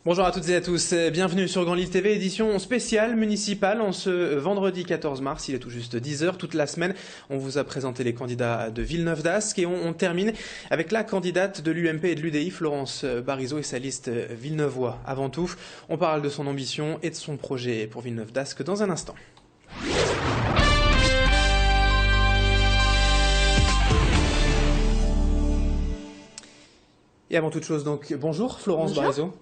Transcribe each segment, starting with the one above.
Bonjour à toutes et à tous, bienvenue sur Grand Lille TV, édition spéciale municipale en ce vendredi 14 mars, il est tout juste 10h, toute la semaine on vous a présenté les candidats de Villeneuve d'Ascq et on termine avec la candidate de l'UMP et de l'UDI, Florence Barizeau et sa liste Villeneuvois. Avant tout, on parle de son ambition et de son projet pour Villeneuve d'Ascq dans un instant. Et avant toute chose donc, bonjour Florence Barizeau.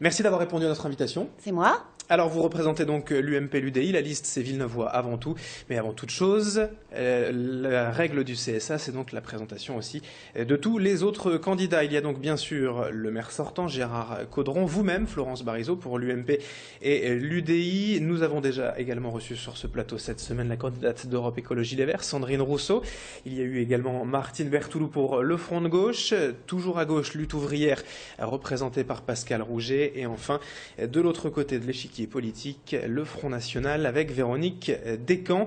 Merci d'avoir répondu à notre invitation. C'est moi. Alors vous représentez donc l'UMP, l'UDI, la liste c'est Villeneuvois avant tout, mais avant toute chose, la règle du CSA c'est donc la présentation aussi de tous les autres candidats. Il y a donc bien sûr le maire sortant, Gérard Caudron, vous-même Florence Barizeau pour l'UMP et l'UDI. Nous avons déjà également reçu sur ce plateau cette semaine la candidate d'Europe Écologie Les Verts, Sandrine Rousseau. Il y a eu également Martine Berthoulou pour le Front de Gauche, toujours à gauche Lutte Ouvrière représentée par Pascal Rouget et enfin de l'autre côté de l'échiquier politique, le Front National avec Véronique Descamps.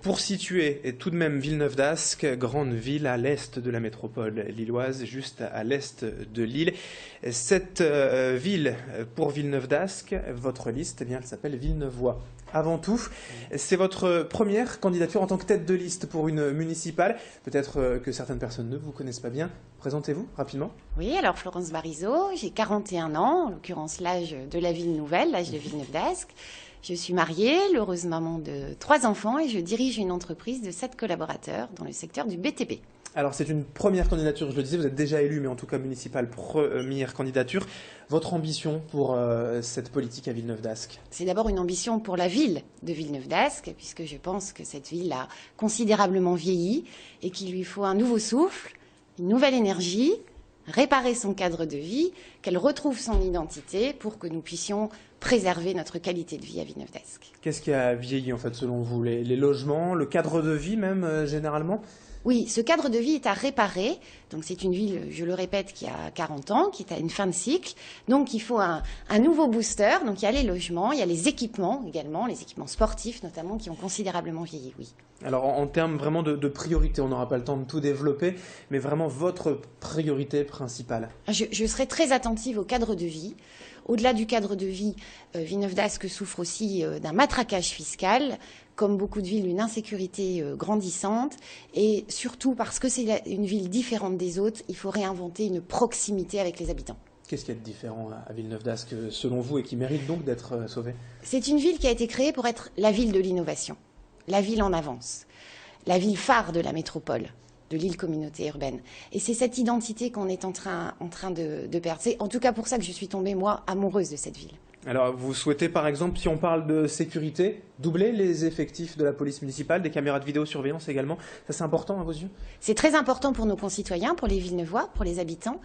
Pour situer tout de même Villeneuve d'Ascq, grande ville à l'est de la métropole lilloise, juste à l'est de Lille. Cette ville, pour Villeneuve d'Ascq, votre liste, eh bien, elle s'appelle Villeneuvois. Avant tout, c'est votre première candidature en tant que tête de liste pour une municipale. Peut-être que certaines personnes ne vous connaissent pas bien. Présentez-vous rapidement. Oui, alors Florence Barizeau, j'ai 41 ans, en l'occurrence l'âge de la ville nouvelle, l'âge de Villeneuve d'Ascq. Je suis mariée, l'heureuse maman de 3 enfants et je dirige une entreprise de 7 collaborateurs dans le secteur du BTP. Alors c'est une première candidature, je le disais, vous êtes déjà élu, mais en tout cas municipale, première candidature. Votre ambition pour cette politique à Villeneuve d'Ascq? C'est d'abord une ambition pour la ville de Villeneuve d'Ascq, puisque je pense que cette ville a considérablement vieilli et qu'il lui faut un nouveau souffle, une nouvelle énergie, réparer son cadre de vie, qu'elle retrouve son identité pour que nous puissions préserver notre qualité de vie à Villeneuve d'Ascq. Qu'est-ce qui a vieilli en fait selon vous? Les logements, le cadre de vie même généralement? Oui, ce cadre de vie est à réparer. Donc c'est une ville, je le répète, qui a 40 ans, qui est à une fin de cycle. Donc il faut un nouveau booster. Donc il y a les logements, il y a les équipements également, les équipements sportifs notamment, qui ont considérablement vieilli, oui. Alors en termes vraiment de priorité, on n'aura pas le temps de tout développer, mais vraiment votre priorité principale? Je serai très attentive au cadre de vie. Au-delà du cadre de vie, Villeneuve d'Ascq souffre aussi d'un matraquage fiscal, comme beaucoup de villes, une insécurité grandissante. Et surtout, parce que c'est une ville différente des autres, il faut réinventer une proximité avec les habitants. Qu'est-ce qu'il y a de différent à Villeneuve d'Ascq, selon vous, et qui mérite donc d'être sauvée? C'est une ville qui a été créée pour être la ville de l'innovation, la ville en avance, la ville phare de la métropole, de l'île communauté urbaine. Et c'est cette identité qu'on est en train de perdre. C'est en tout cas pour ça que je suis tombée, moi, amoureuse de cette ville. Alors, vous souhaitez, par exemple, si on parle de sécurité, doubler les effectifs de la police municipale, des caméras de vidéosurveillance également? Ça, c'est important à vos yeux? C'est très important pour nos concitoyens, pour les Villeneuvois, pour les habitants.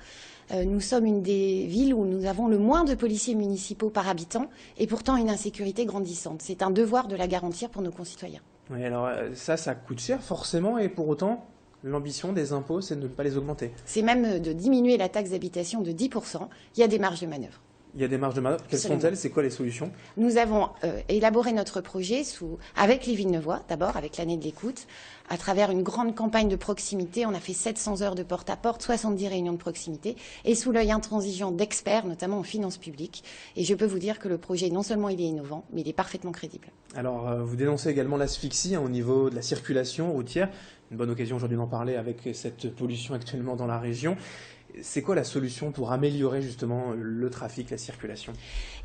Nous sommes une des villes où nous avons le moins de policiers municipaux par habitant et pourtant une insécurité grandissante. C'est un devoir de la garantir pour nos concitoyens. Oui, alors ça coûte cher forcément et pour autant, l'ambition des impôts, c'est de ne pas les augmenter. C'est même de diminuer la taxe d'habitation de 10%. Il y a des marges de manœuvre. Il y a des marges de manœuvre. Quelles sont-elles? C'est quoi les solutions? Nous avons élaboré notre projet avec les Villeneuvois, d'abord, avec l'année de l'écoute, à travers une grande campagne de proximité. On a fait 700 heures de porte-à-porte, 70 réunions de proximité, et sous l'œil intransigeant d'experts, notamment en finances publiques. Et je peux vous dire que le projet, non seulement il est innovant, mais il est parfaitement crédible. Alors, vous dénoncez également l'asphyxie au niveau de la circulation routière. Une bonne occasion aujourd'hui d'en parler avec cette pollution actuellement dans la région. C'est quoi la solution pour améliorer justement le trafic, la circulation?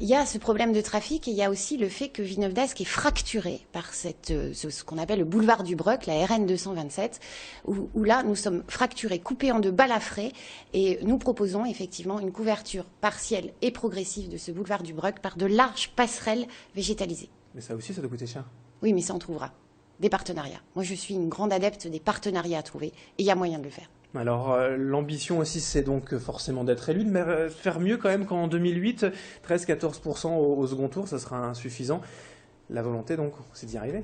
Il y a ce problème de trafic et il y a aussi le fait que Villeneuve d'Ascq est fracturé par ce qu'on appelle le boulevard du Breuc, la RN 227, où là nous sommes fracturés, coupés en deux, balafrés, et nous proposons effectivement une couverture partielle et progressive de ce boulevard du Breuc par de larges passerelles végétalisées. Mais ça aussi, ça doit coûter cher. Oui, mais ça on trouvera. Des partenariats. Moi je suis une grande adepte des partenariats à trouver et il y a moyen de le faire. Alors l'ambition aussi c'est donc forcément d'être élu, mais faire mieux quand même qu'en 2008, 13-14% au second tour, ça sera insuffisant. La volonté donc, c'est d'y arriver.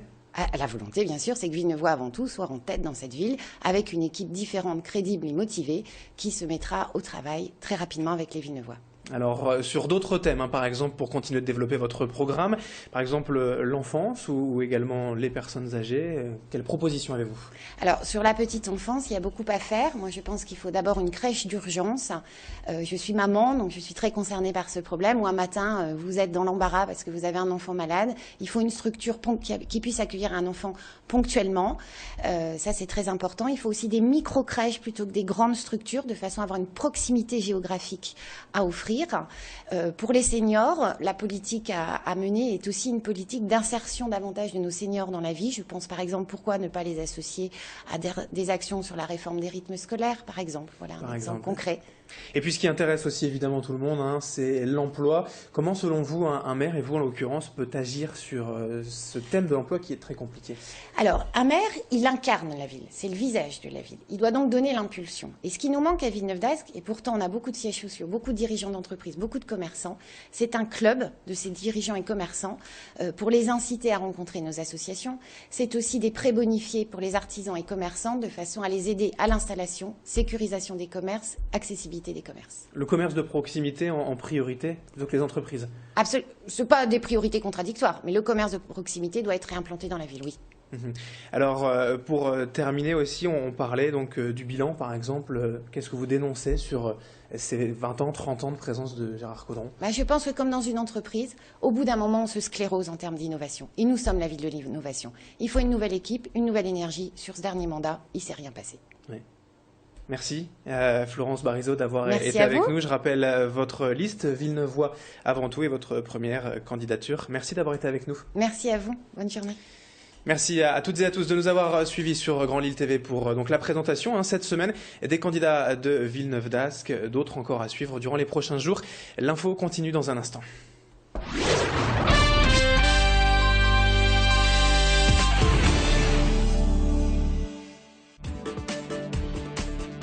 La volonté, bien sûr, c'est que Villeneuvois, avant tout, soit en tête dans cette ville, avec une équipe différente, crédible et motivée, qui se mettra au travail très rapidement avec les Villeneuvois. Alors, sur d'autres thèmes, hein, par exemple, pour continuer de développer votre programme, par exemple l'enfance ou également les personnes âgées, quelles propositions avez-vous? Alors, sur la petite enfance, il y a beaucoup à faire. Moi, je pense qu'il faut d'abord une crèche d'urgence. Je suis maman, donc je suis très concernée par ce problème. Ou un matin, vous êtes dans l'embarras parce que vous avez un enfant malade. Il faut une structure qui puisse accueillir un enfant ponctuellement. Ça, c'est très important. Il faut aussi des micro-crèches plutôt que des grandes structures, de façon à avoir une proximité géographique à offrir. Pour les seniors, la politique à mener est aussi une politique d'insertion davantage de nos seniors dans la vie. Je pense par exemple, pourquoi ne pas les associer à des actions sur la réforme des rythmes scolaires, par exemple. Voilà un exemple concret. Et puis ce qui intéresse aussi évidemment tout le monde, hein, c'est l'emploi. Comment selon vous, un maire, et vous en l'occurrence, peut agir sur ce thème de l'emploi qui est très compliqué? Alors, un maire, il incarne la ville, c'est le visage de la ville. Il doit donc donner l'impulsion. Et ce qui nous manque à Villeneuve-d'Ascq, et pourtant on a beaucoup de sièges sociaux, beaucoup de dirigeants d'entreprise, beaucoup de commerçants, c'est un club de ces dirigeants et commerçants pour les inciter à rencontrer nos associations. C'est aussi des prêts bonifiés pour les artisans et commerçants de façon à les aider à l'installation, sécurisation des commerces, accessibilité des commerces. Le commerce de proximité en priorité plutôt que les entreprises? Absolument. Ce n'est pas des priorités contradictoires, mais le commerce de proximité doit être réimplanté dans la ville, oui. Alors, pour terminer aussi, on parlait donc du bilan, par exemple. Qu'est-ce que vous dénoncez sur ces 20 ans, 30 ans de présence de Gérard Caudron? Je pense que comme dans une entreprise, au bout d'un moment, on se sclérose en termes d'innovation. Et nous sommes la ville de l'innovation. Il faut une nouvelle équipe, une nouvelle énergie. Sur ce dernier mandat, il ne s'est rien passé. Oui. Merci Florence Barizeau d'avoir été avec nous. Je rappelle votre liste, Villeneuvois avant tout, et votre première candidature. Merci d'avoir été avec nous. Merci à vous. Bonne journée. Merci à toutes et à tous de nous avoir suivis sur Grand Lille TV pour donc la présentation cette semaine des candidats de Villeneuve-d'Ascq, d'autres encore à suivre durant les prochains jours. L'info continue dans un instant.